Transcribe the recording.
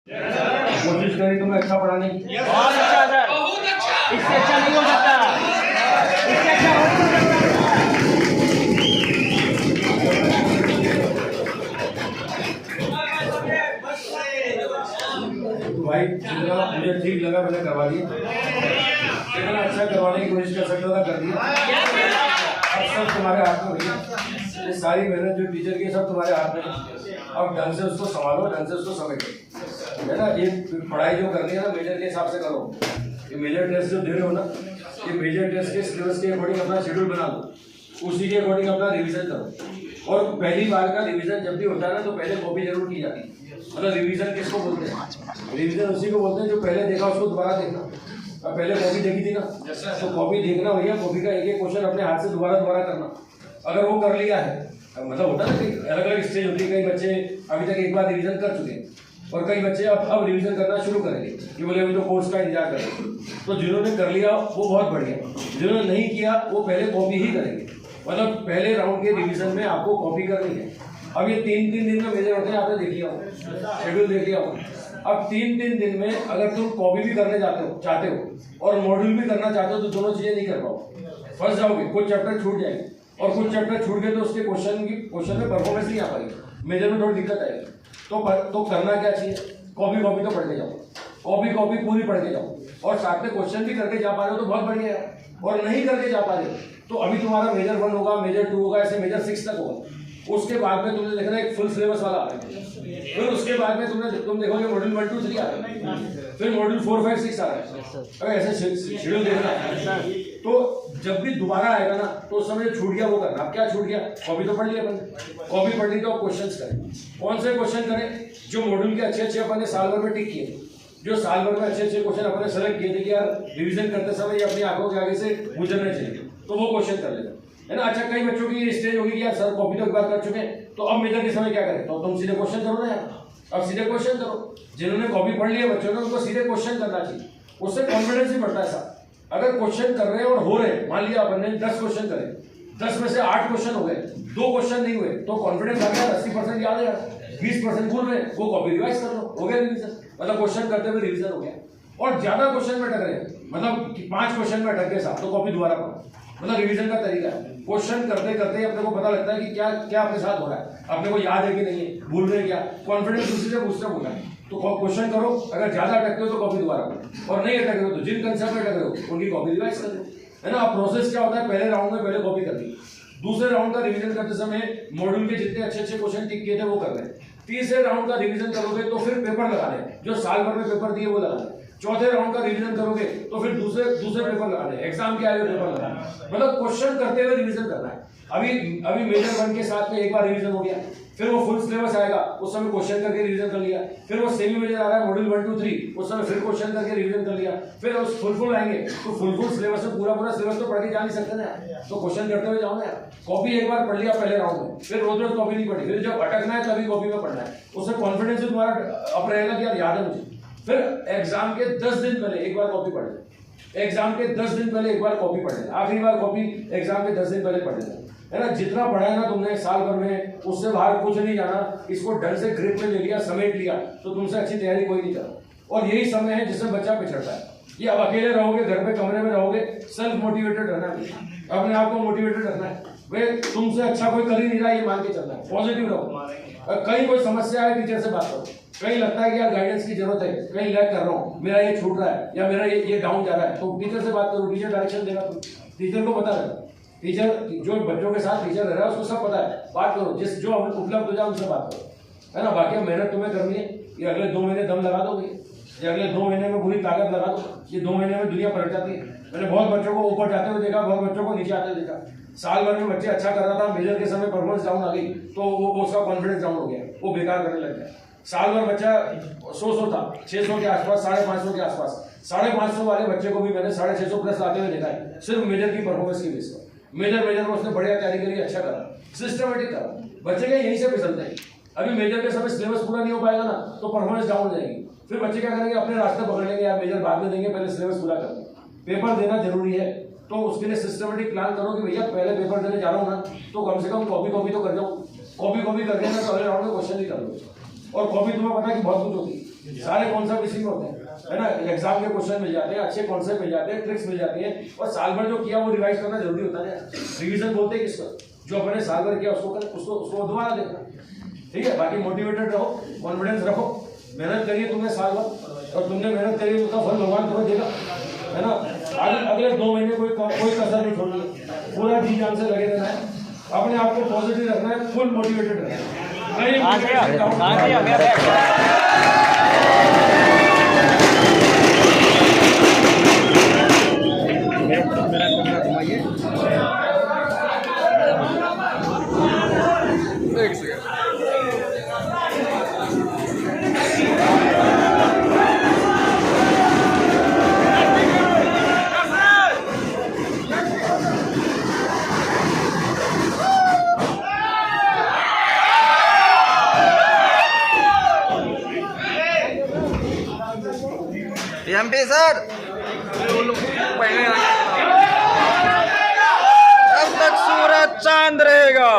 कोशिश करी तुम्हें अच्छा पढ़ाने की। बहुत अच्छा सर, इससे अच्छा नहीं हो सकता, इससे अच्छा हो नहीं तो भाई जितना मुझे ठीक लगा मैंने करवा दिया, जितना अच्छा करवाने की कोशिश कर सकता था कर दिया। अब सब तुम्हारे हाथ में भैया, ये सारी मेहनत जो टीचर की सब तुम्हारे हाथ में। अब ढंग से उसको संभालो, ढंग से उसको समझो, है ना। ये पढ़ाई जो करनी है ना मेजर के हिसाब से करो। ये मेजर टेस्ट जो दे रहे हो ना, ये मेजर टेस्ट के सिलेबस के अकॉर्डिंग अपना शेड्यूल बना लो, उसी के अकॉर्डिंग अपना रिवीजन करो। और पहली बार का रिवीजन जब भी होता है ना तो पहले कॉपी जरूर की जाती है। मतलब रिवीजन किसको बोलते हैं? रिवीजन उसी को बोलते हैं जो पहले देखा उसको दोबारा देखना। अब पहले कॉपी देखी थी ना, तो कॉपी देखना भैया, कॉपी का एक एक क्वेश्चन अपने हाथ से दोबारा करना। अगर वो कर लिया है, मतलब होता है ना कि अलग अलग स्टेज होती है। कई बच्चे अभी तक एक बार रिवीजन कर चुके हैं और कई बच्चे अब रिवीजन करना शुरू करेंगे कि बोले अभी तो कोर्स का इंतजार करेंगे। तो जिन्होंने कर लिया वो बहुत बढ़िया, जिन्होंने नहीं किया वो पहले कॉपी ही करेंगे। मतलब पहले राउंड के रिवीजन में आपको कॉपी करनी है। अब ये 3-3 दिन में मेजर होते हैं, आपने देख लिया हो, शेड्यूल देख लिया हो। अब 3-3 दिन में अगर तुम कॉपी भी करने चाहते हो और मॉड्यूल भी करना चाहते हो तो दोनों चीजें नहीं कर पाओगे, फंस जाओगे। कुछ चैप्टर छूट जाएंगे और कुछ चैप्टर छूट गए तो उसके क्वेश्चन में परफॉर्मेंस नहीं आ पाएगी, मेजर में थोड़ी दिक्कत आएगी। तो करना क्या चाहिए? कॉपी तो पढ़ के जाओ, कॉपी पूरी पढ़ के जाओ और साथ में क्वेश्चन भी करके जा पा रहे हो तो बहुत बढ़िया है। और नहीं करके जा पा रहे तो अभी तुम्हारा मेजर 1 होगा, मेजर 2 होगा, ऐसे मेजर 6 तक होगा। उसके बाद में तुमने देखना एक फुल सिलेबस वाला आ रहा है, फिर उसके बाद में तुम देखोगे मॉड्यूल 1, 2, 3 आ रहा है, फिर मॉड्यूल 4, 5, 6 आ रहा है। अगर ऐसे शेड्यूल देखना है तो जब भी दोबारा आएगा ना तो उस समय छूट गया वो करना। अब क्या छूट गया? कॉपी तो पढ़ लिया अपन, कॉपी पढ़ ली तो क्वेश्चंस करें। कौन से क्वेश्चन करें? जो मॉड्यूल के अच्छे अपन ने साल भर में टिक किए, जो साल भर में अच्छे क्वेश्चन अपन ने सेलेक्ट किए थे कि यार रिवीजन करते समय ये अपनी आंखों के आगे से गुजरने चाहिए, तो वो क्वेश्चन कर लेना, है ना। अच्छा, कई बच्चों की स्टेज होगी कि यार सर कॉपी तो एक बार कर चुके हैं तो अब मेजर के समय क्या करें? तो तुम सीधे क्वेश्चन करो ना यार, अब सीधे क्वेश्चन करो। जिन्होंने कॉपी पढ़ लिया बच्चों ने उनको सीधे क्वेश्चन करना चाहिए, उससे कॉन्फिडेंस भी बढ़ता है साहब। अगर क्वेश्चन कर रहे हैं और हो रहे हैं, मान लिया अपन ने 10 क्वेश्चन करे, 10 में से 8 क्वेश्चन हो गए, 2 क्वेश्चन नहीं हुए, तो कॉन्फिडेंस आ गया। 80% याद है, 20% भूल रहे, वो कॉपी रिवाइज कर लो, हो गया रिवीजन। मतलब क्वेश्चन करते हुए रिवीजन हो गया। और ज्यादा क्वेश्चन में अटक रहे, मतलब 5 क्वेश्चन में अटक गए साहब, तो कॉपी दोबारा पढ़ो। मतलब रिवीजन का तरीका है, क्वेश्चन करते करते अपने को पता लगता है कि क्या अपने साथ हो रहा है, अपने को याद है कि नहीं है, भूल रहे क्या, कॉन्फिडेंस उसी से बूस्टअप होता है। तो क्वेश्चन करो, अगर ज्यादा अटकते हो तो कॉपी दोबारा करो, और नहीं अटक रहे हो तो जिन कंसेप्ट में अटक रहे हो उनकी कॉपी रिवाइज कर लो, है ना। प्रोसेस क्या होता है? पहले राउंड में पहले कॉपी कर दी, दूसरे राउंड का रिवीजन करते समय मॉड्यूल के जितने अच्छे क्वेश्चन टिक किए थे वो कर रहे हैं, तीसरे राउंड का रिवीजन करोगे तो फिर पेपर लगा दें, जो साल भर में पेपर दिए वो लगा दें, चौथे राउंड का रिवीजन करोगे तो फिर दूसरे पेपर लगा दें, एग्जाम के आगे पेपर लगा दें। मतलब क्वेश्चन करते हुए रिवीजन करना है। अभी मेजर 1 के साथ में एक बार रिवीजन हो गया, फिर वो फुल सिलेबस आएगा, उस समय क्वेश्चन करके रिवीजन कर लिया, फिर वो सेमी मेजर आ रहा है मॉड्यूल 1, 2, 3, उस समय फिर क्वेश्चन करके रिवीजन कर लिया, फिर उस फुल आएंगे तो फुल सिलेबस में पूरा सिलेबस तो पढ़ के जा नहीं सकते ना, तो क्वेश्चन करते हुए जाओ ना। कॉपी एक बार पढ़ लिया पहले राउंड में, फिर रोज कॉपी नहीं पढ़ी, फिर जब अटकना है तभी कॉपी में पढ़ना है, उससे कॉन्फिडेंस भी तुम्हारा अप रहेगा कि यार याद है मुझे। फिर एग्जाम के 10 दिन पहले एक बार कॉपी पढ़ ले, एग्जाम के 10 दिन पहले एक बार कॉपी पढ़ ले, आखिरी बार कॉपी एग्जाम के 10 दिन पहले पढ़ लेना, है ना। जितना पढ़ा है ना तुमने साल भर में, उससे बाहर कुछ नहीं जाना। इसको ढंग से ग्रिप में ले लिया, समेट लिया, तो तुमसे अच्छी तैयारी कोई नहीं कर। और यही समय है जिसमें बच्चा पिछड़ता है। ये अब अकेले रहोगे, घर पे कमरे में रहोगे, सेल्फ मोटिवेटेड रहना है, अपने आप को मोटिवेटेड रखना है। वे तुमसे अच्छा कोई कर ही नहीं रहा, ये मान के चलना है, पॉजिटिव रहो। कहीं कोई समस्या है टीचर से बात करो, कहीं लगता है कि यार गाइडेंस की जरूरत है, कहीं लैग कर रहा हूँ, मेरा ये छूट रहा है या मेरा ये डाउन जा रहा है, तो टीचर से बात करो, टीचर डायरेक्शन देगा, टीचर को पता है, टीचर जो बच्चों के साथ टीचर रह रहा है उसको सब पता है, बात करो, जो उपलब्ध हो जाए उनसे बात करो, है ना। बाकी मेहनत तुम्हें करनी है, ये अगले 2 महीने दम लगा दोगे, ये अगले 2 महीने में पूरी ताकत लगा दो, ये 2 महीने में दुनिया पलट जाती है। मैंने बहुत बच्चों को ऊपर जाते हुए देखा, बहुत बच्चों को नीचे आते हुए देखा। साल भर में बच्चे अच्छा कर रहा था, मेजर के समय परफॉर्मेंस डाउन आ गई तो वो उसका कॉन्फिडेंस डाउन हो गया, वो बेकार करने लग गया। साल भर बच्चा 100 था, 600 के आसपास, 550 के आसपास, 550 वाले बच्चे को भी मैंने 650 प्लस लाते हुए देखा है, सिर्फ मेजर की परफॉर्मेंस की बेस पर। मेजर में उसने बढ़िया तैयारी करी, अच्छा करा, सिस्टमेटिक करा। बच्चे के यहीं से फिसलते हैं। अभी मेजर के समय सिलेबस पूरा नहीं हो पाएगा ना तो परफॉर्मेंस डाउन हो जाएगी, फिर बच्चे क्या करेंगे? अपने रास्ते पकड़ लेंगे, यार मेजर बाद में देंगे, पहले सिलेबस पूरा कर लेंगे। पेपर देना जरूरी है तो उसके लिए सिस्टमेटिक प्लान करो कि भैया पहले पेपर देने जा रहा हूँ ना तो कम से कम कॉपी तो कर जाऊँ, कॉपी करके ना तो अगले राउंड में क्वेश्चन ही कर लो। और कॉपी तुम्हें पता है कि बहुत कुछ होती है, सारे कॉन्सेप्ट इसी में होते हैं, है ना। एग्जाम के क्वेश्चन मिल जाते हैं, अच्छे कॉन्सेप्ट मिल जाते हैं, ट्रिक्स मिल जाती है, और साल भर जो किया वो रिवाइज करना जरूरी होता है। रिवीजन बोलते हैं किसको, जो अपने साल भर किया उसको दोबारा देखना, ठीक है। बाकी मोटिवेटेड रहो, कॉन्फिडेंस रखो, मेहनत करिए तुमने साल भर, और तुमने मेहनत करी उसका फल भगवान तुम्हें देगा, है ना। अगले 2 महीने कोई कसर नहीं छोड़नी, पूरा जी जान से लगे रहना है, अपने आप को पॉजिटिव रखना है, फुल मोटिवेटेड रहना है। एमपी सर जब तक सूरज चांद रहेगा